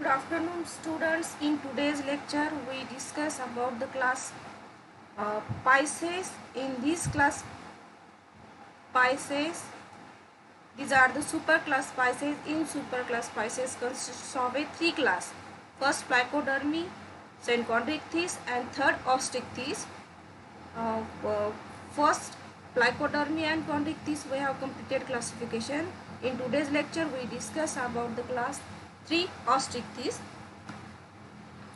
afternoon, students. In today's lecture, we discuss about the class Pisces. In this class Pisces, these are the superclass Pisces. In superclass Pisces consists of a three class. First, Placodermi, second, Chondrichthyes, and third, Osteichthyes. First, Placodermi and Chondrichthyes we have completed classification. In today's lecture, we discuss about the class 3 Osteichthyes.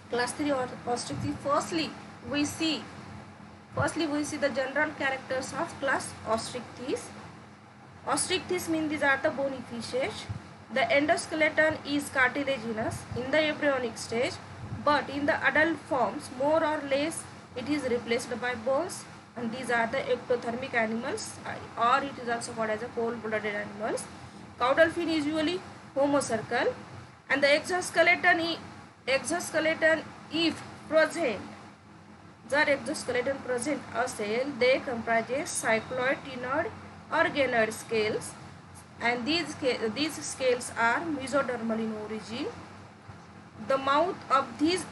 Class 3 Osteichthyes. Firstly, we see the general characters of class Osteichthyes. Osteichthyes means these are the bony fishes. The endoskeleton is cartilaginous in the embryonic stage, but in the adult forms, more or less, it is replaced by bones. And these are the ectothermic animals, or it is also called as a cold-blooded animals. Caudal fin is usually homocercal, and the exoskeleton if present, जर exoskeleton present असेल, they comprise cycloid, ctenoid, or ganoid scales, and these scales are mesodermal in origin. The mouth of these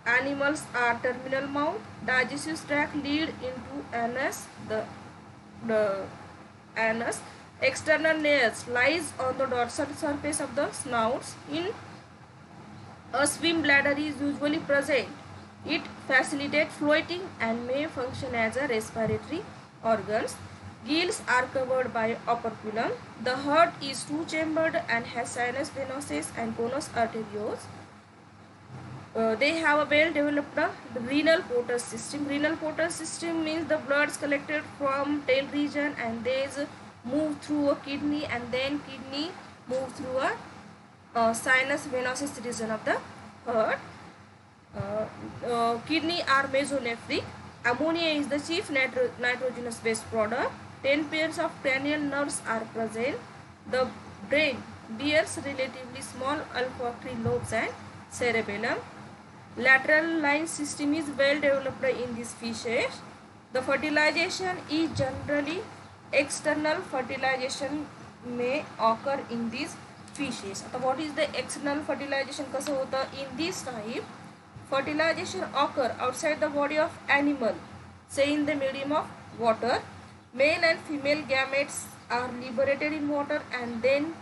animals are terminal mouth. Digestive tract lead into anus. The anus. External nails lies on the dorsal surface of the snouts. In a swim bladder is usually present. It facilitates floating and may function as a respiratory organs. Gills are covered by operculum. The heart is two-chambered and has sinus venosus and conus arteriosus. They have a well-developed renal portal system. Renal portal system means the blood is collected from tail region and they move through a kidney, and then kidney move through a sinus venosus region of the heart. Kidney are mesonephric. Ammonia is the chief nitrogenous base product. 10 pairs of cranial nerves are present. The brain bears relatively small olfactory lobes and cerebellum. Lateral line system is well developed in these fishes. The fertilization is generally external. Fertilization may occur in these fishes. आता what is the external fertilization कसं होतं? In this type, fertilization occur outside the body of animal, say in the medium of water. Male and female gametes are liberated in water and then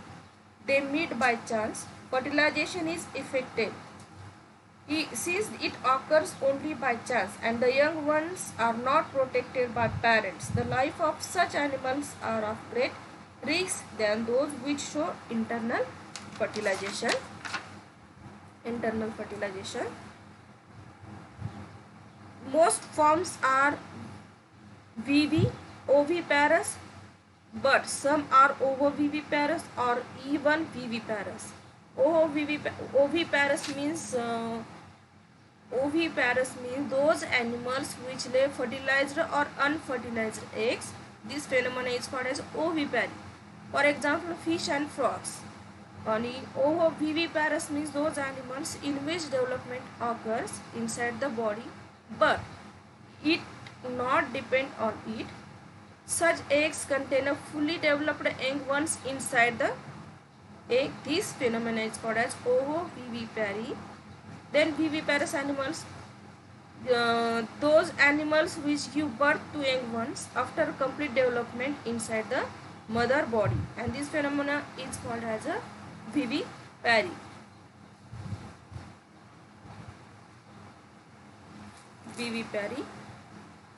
they meet by chance. Fertilization is effected since it occurs only by chance and the young ones are not protected by parents. The life of such animals are of great risk than those which show internal fertilization. Most forms are oviparous, but some are ovoviviparous or even viviparous. Oviparous means those animals which lay fertilized or unfertilized eggs. This phenomenon is called as ovipary. For example, fish and frogs. Ovoviviparous means those animals in which development occurs inside the body, but it not depend on it. Such eggs contain a fully developed young ones inside the egg. This phenomenon is called as ovovivipary. Then viviparous animals, those animals which give birth to young ones after complete development inside the mother body, and this phenomenon is called as a vivipary.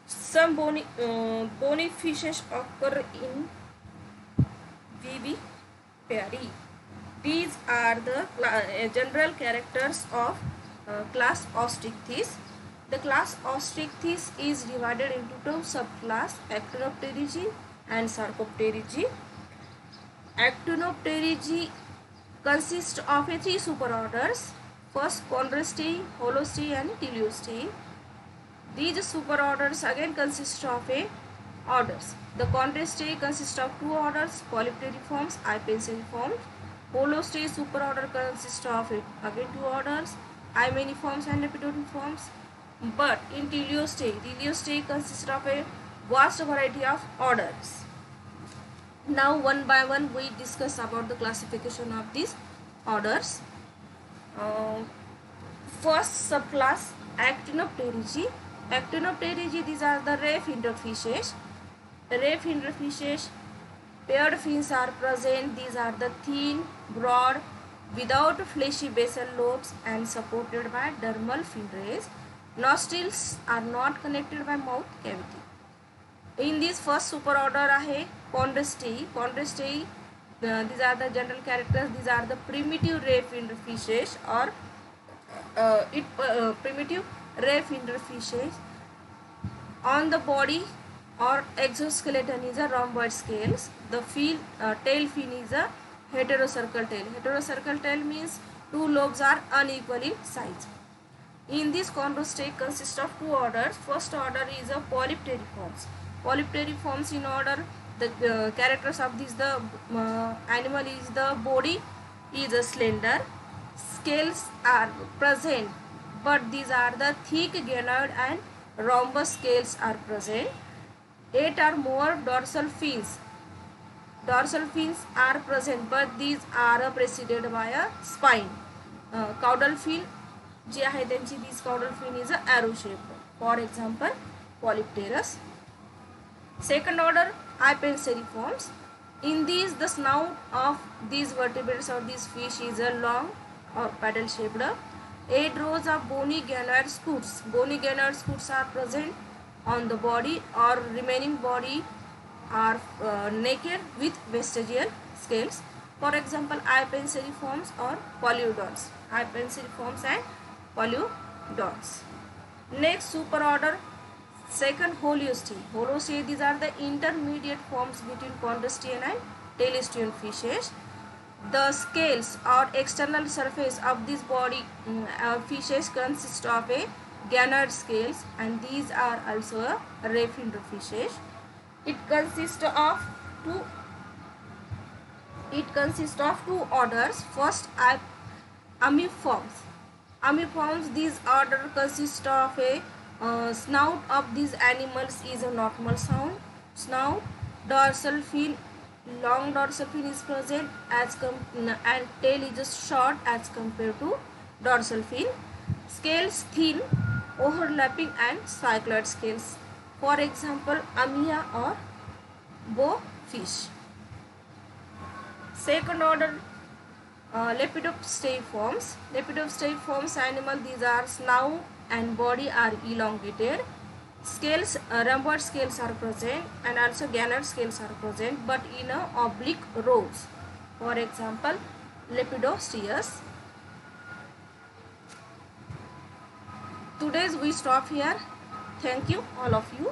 Some bony fishes occur in vivipary. These are the general characters of class Osteichthyes. The class Osteichthyes is divided into two subclass, Actinopterygi and Sarcopterygi. Actinopterygi consist of three superorders. First, Chondrostei, Holostei and Teleostei. These superorders again consist of orders. The Chondrostei consists of two orders, Polypteriformes, Ipenseriformes. Holostei superorder consists of again two orders, Hymeniformes and Lepidopteriformes. But in Teleostei consists of a vast variety of orders. Now one by one we discuss about the classification of these orders. Uh, First subclass Actinopterygii. Actinopterygii, these are the ray fingered fishes. Ray fingered fishes, paired fins are present. These are the thin, broad, without fleshy basal lobes and supported by dermal fin rays. Nostrils are not connected by mouth cavity. In this first superorder आहे Chondrostei. Chondrostei, these are the general characters. These are the primitive ray finned fishes, or primitive ray finned fishes. On the body or exoskeleton is a rhomboid scales. The tail fin is a heterocircle tail. Heterocircle tail means two lobes are unequal in size. In this chondrostei consists of two orders. First order is a polypteriforms. Polypteriforms in order, the characters of this animal is the body is slender, scales are present, but these are the thick gynoid and rhombus scales are present. 8 or more dorsal fins. Dorsal fins are present, but these are preceded by a spine. Caudal fin जे आहे त्यांची, these caudal fin is a arrow shaped. For example, Polypterus. Second order Apenseriforms. In these, the snout of these vertebrates or these fish is a long or paddle shaped. 8 rows of bony gynoid scutes. Bony gynoid scutes are present on the body, or remaining body are naked with vestigial scales. For example, Apenseriforms or Polyodonts. Apenseriforms and Polyodonts. Next superorder, second Holostein. Holostein, these are the intermediate forms between Chondrostean and Teleostean fishes. The scales or external surface of this body fishes consist of a gynoid scales, and these are also a ray finned fishes. It consists of two orders. First, Ammiforms. Ammiforms, this order consists of a snout of these animals is a normal snout. Dorsal fin, long dorsal fin is present and tail is just short as compared to dorsal fin. Scales thin, overlapping and cycloid scales. For example, Amia or bowfish. Second order Lepidosteiforms. Lepidosteiforms animal, these are snout and body are elongated. Scales, rhomboid scales are present, and also gynoid scales are present, but in a oblique rows. For example, Lepidosteus. Today's we stop here. Thank you all of you.